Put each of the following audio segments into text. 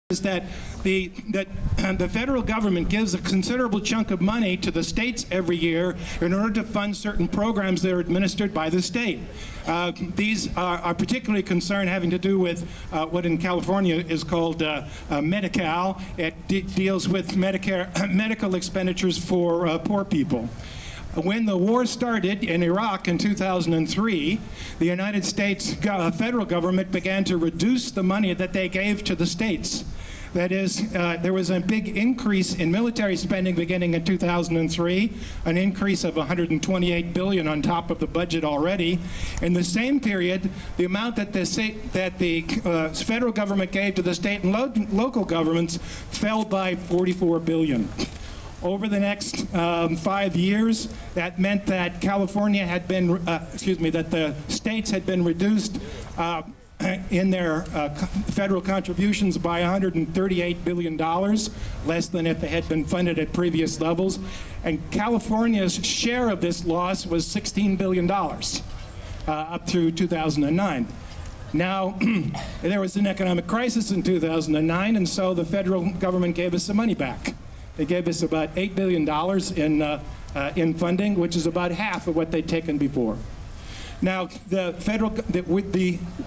is that the federal government gives a considerable chunk of money to the states every year in order to fund certain programs that are administered by the state. These are particularly concerned having to do with what in California is called Medi-Cal. It deals with medical expenditures for poor people. When the war started in Iraq in 2003, the United States federal government began to reduce the money that they gave to the states. That is, there was a big increase in military spending beginning in 2003, an increase of $128 billion on top of the budget already. In the same period, the amount that the federal government gave to the state and local governments fell by $44 billion. Over the next 5 years, that meant that California had been, that the states had been reduced in their federal contributions by $138 billion, less than if they had been funded at previous levels. And California's share of this loss was $16 billion up through 2009. Now, there was an economic crisis in 2009, and so the federal government gave us some money back. They gave us about $8 billion in funding, which is about half of what they'd taken before. Now,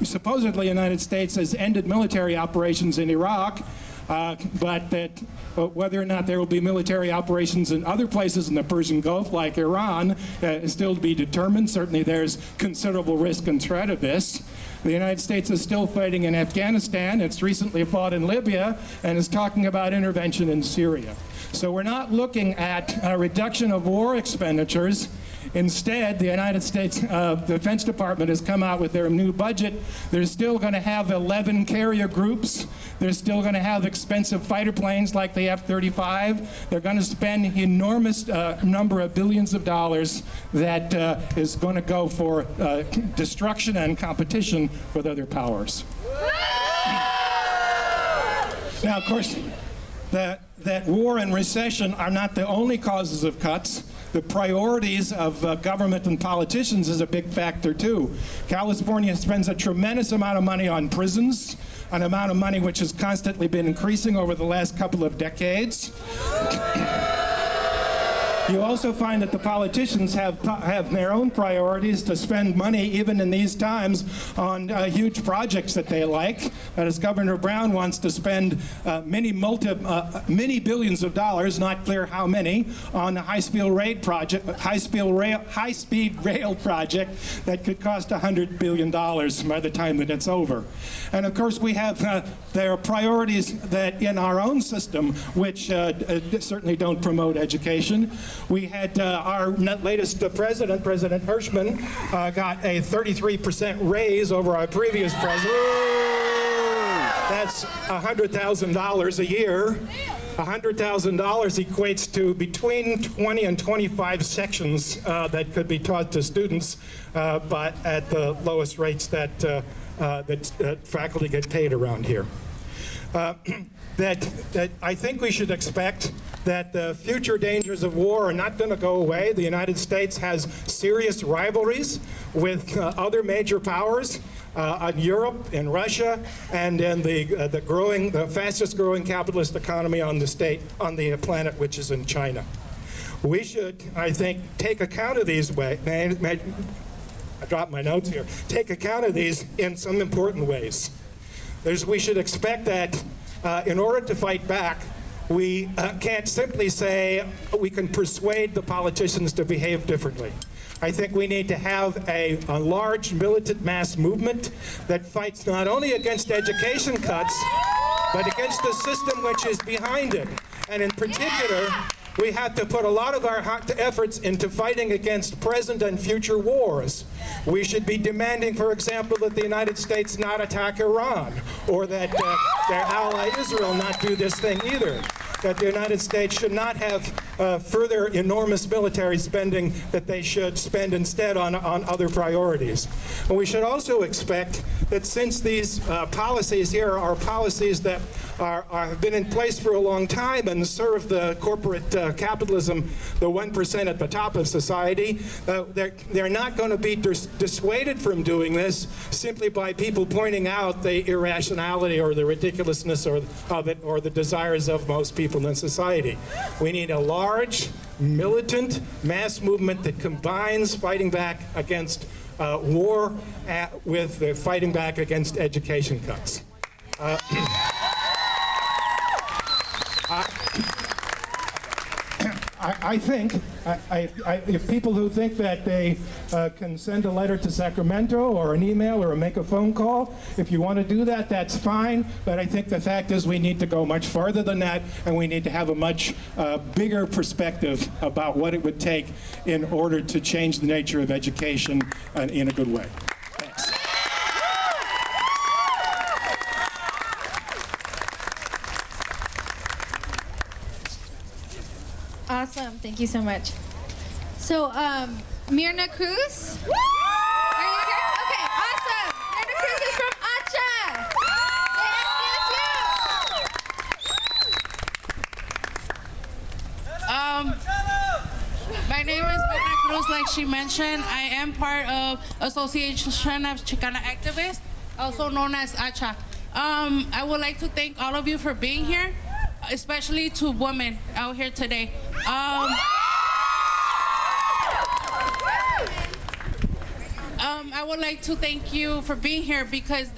supposedly the United States has ended military operations in Iraq, but whether or not there will be military operations in other places in the Persian Gulf, like Iran, is still to be determined. Certainly there's considerable risk and threat of this. The United States is still fighting in Afghanistan. It's recently fought in Libya and is talking about intervention in Syria. So we're not looking at a reduction of war expenditures. Instead, the United States Defense Department has come out with their new budget. They're still going to have 11 carrier groups. They're still going to have expensive fighter planes like the F-35. They're going to spend an enormous number of billions of dollars that is going to go for destruction and competition with other powers. Now, of course, that war and recession are not the only causes of cuts. The priorities of government and politicians is a big factor too. California spends a tremendous amount of money on prisons, an amount of money which has constantly been increasing over the last couple of decades. You also find that the politicians have their own priorities to spend money, even in these times, on huge projects that they like. That is, Governor Brown wants to spend many billions of dollars, not clear how many, on a high-speed rail project that could cost $100 billion by the time that it's over. And of course, we have there are priorities that in our own system, which certainly don't promote education. We had our latest president, President Hirschman, got a 33% raise over our previous president. That's $100,000 a year. $100,000 equates to between 20 and 25 sections that could be taught to students, but at the lowest rates that faculty get paid around here. That I think we should expect that the future dangers of war are not going to go away. The United States has serious rivalries with other major powers in Europe, in Russia, and in the fastest growing capitalist economy on the planet, which is in China. We should, I think, take account of these I dropped my notes here. Take account of these in some important ways. We should expect that in order to fight back, we can't simply say we can persuade the politicians to behave differently. I think we need to have a large militant mass movement that fights not only against education cuts, but against the system which is behind it. And in particular, we have to put a lot of our efforts into fighting against present and future wars. We should be demanding, for example, that the United States not attack Iran, or that their ally Israel not do this thing either. That the United States should not have further enormous military spending, that they should spend instead on other priorities. And we should also expect that since these policies here are policies that have been in place for a long time and serve the corporate capitalism, the 1% at the top of society. They're not going to be dissuaded from doing this simply by people pointing out the irrationality or the ridiculousness of it or the desires of most people in society. We need a large, militant mass movement that combines fighting back against war with fighting back against education cuts. I think, if people who think that they can send a letter to Sacramento or an email or make a phone call, if you want to do that, that's fine. But I think the fact is we need to go much farther than that, and we need to have a much bigger perspective about what it would take in order to change the nature of education in a good way. Thanks. Awesome. Thank you so much. So, Myrna Cruz? Are you here? Okay, awesome. Myrna Cruz is from ACHA. My name is Myrna Cruz. Like she mentioned, I am part of Association of Chicana Activists, also known as ACHA. I would like to thank all of you for being here, especially to women out here today. I would like to thank you for being here because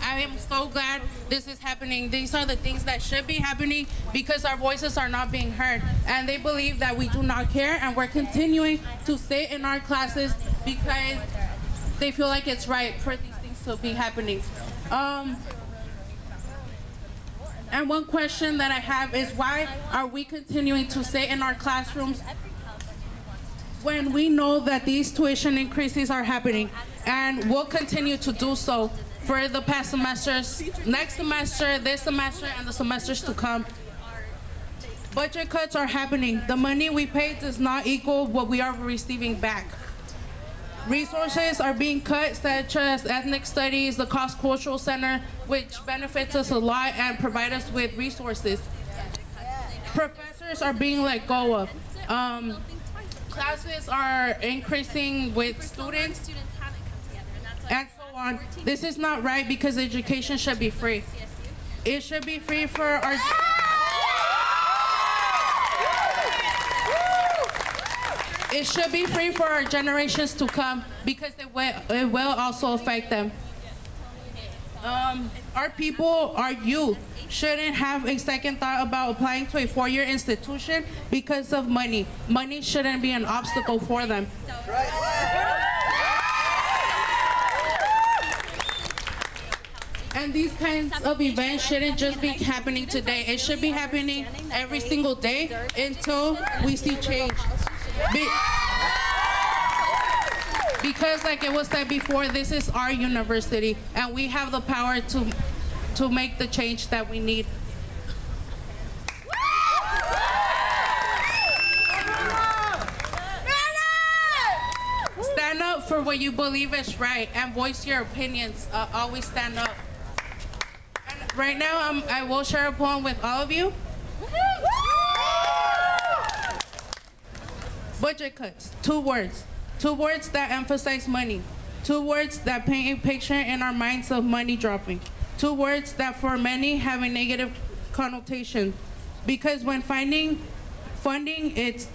I am so glad this is happening. These are the things that should be happening because our voices are not being heard. And they believe that we do not care, and we're continuing to sit in our classes because they feel like it's right for these things to be happening. And one question that I have is, why are we continuing to sit in our classrooms when we know that these tuition increases are happening, and will continue to do so for the past semesters, next semester, this semester, and the semesters to come? Budget cuts are happening. The money we pay does not equal what we are receiving back. Resources are being cut, such as ethnic studies, the Cost Cultural Center, which benefits us a lot and provide us with resources. Professors are being let go of. Classes are increasing with students, and so on. This is not right because education should be free. It should be free for our... It should be free for our generations to come because it will also affect them. Our people, our youth, shouldn't have a second thought about applying to a four-year institution because of money. Money shouldn't be an obstacle for them. And these kinds of events shouldn't just be happening today. It should be happening every single day until we see change. Because like it was said before, this is our university, and we have the power to make the change that we need. Stand up for what you believe is right and voice your opinions. Always stand up. And right now, I will share a poem with all of you. Budget cuts, 2 words. 2 words that emphasize money. 2 words that paint a picture in our minds of money dropping. 2 words that for many have a negative connotation. Because when funding it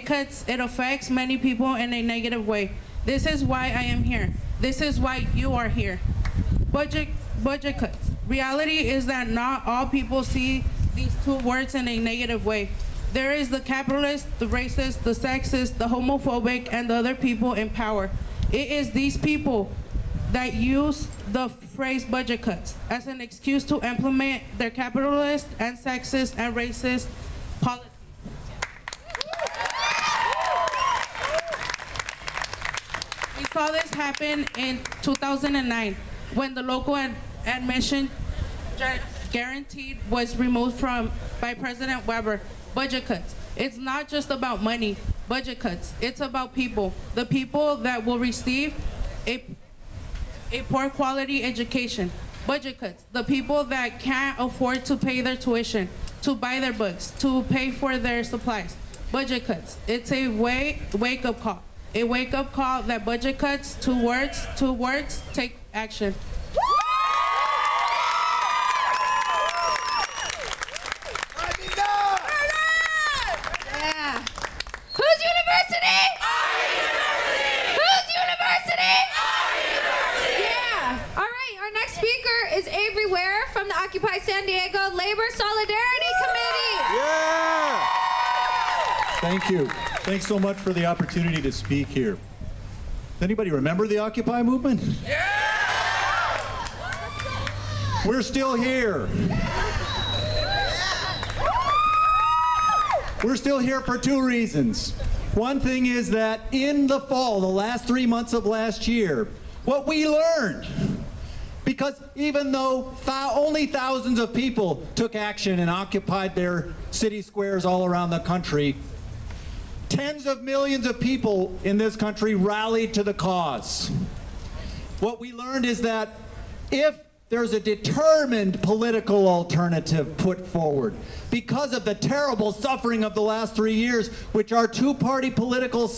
cuts, it affects many people in a negative way. This is why I am here. This is why you are here. Budget cuts. Reality is that not all people see these 2 words in a negative way. There is the capitalist, the racist, the sexist, the homophobic, and the other people in power. It is these people that use the phrase budget cuts as an excuse to implement their capitalist and sexist and racist policies. We saw this happen in 2009 when the local admission guaranteed was removed by President Weber. Budget cuts. It's not just about money. Budget cuts. It's about people. The people that will receive a poor quality education. Budget cuts. The people that can't afford to pay their tuition, to buy their books, to pay for their supplies. Budget cuts. It's a wake-up call. A wake-up call that budget cuts, two words, take action. Yeah. Whose university? Our university. Whose university? Our university. Yeah. All right, our next speaker is Avery Ware from the Occupy San Diego Labor Solidarity Committee. Yeah! Thank you. Thanks so much for the opportunity to speak here. Does anybody remember the Occupy movement? Yeah! We're still here. We're still here for two reasons. One thing is that in the fall, the last 3 months of last year, what we learned, because even though only thousands of people took action and occupied their city squares all around the country, tens of millions of people in this country rallied to the cause. What we learned is that if there's a determined political alternative put forward because of the terrible suffering of the last 3 years, which our two-party political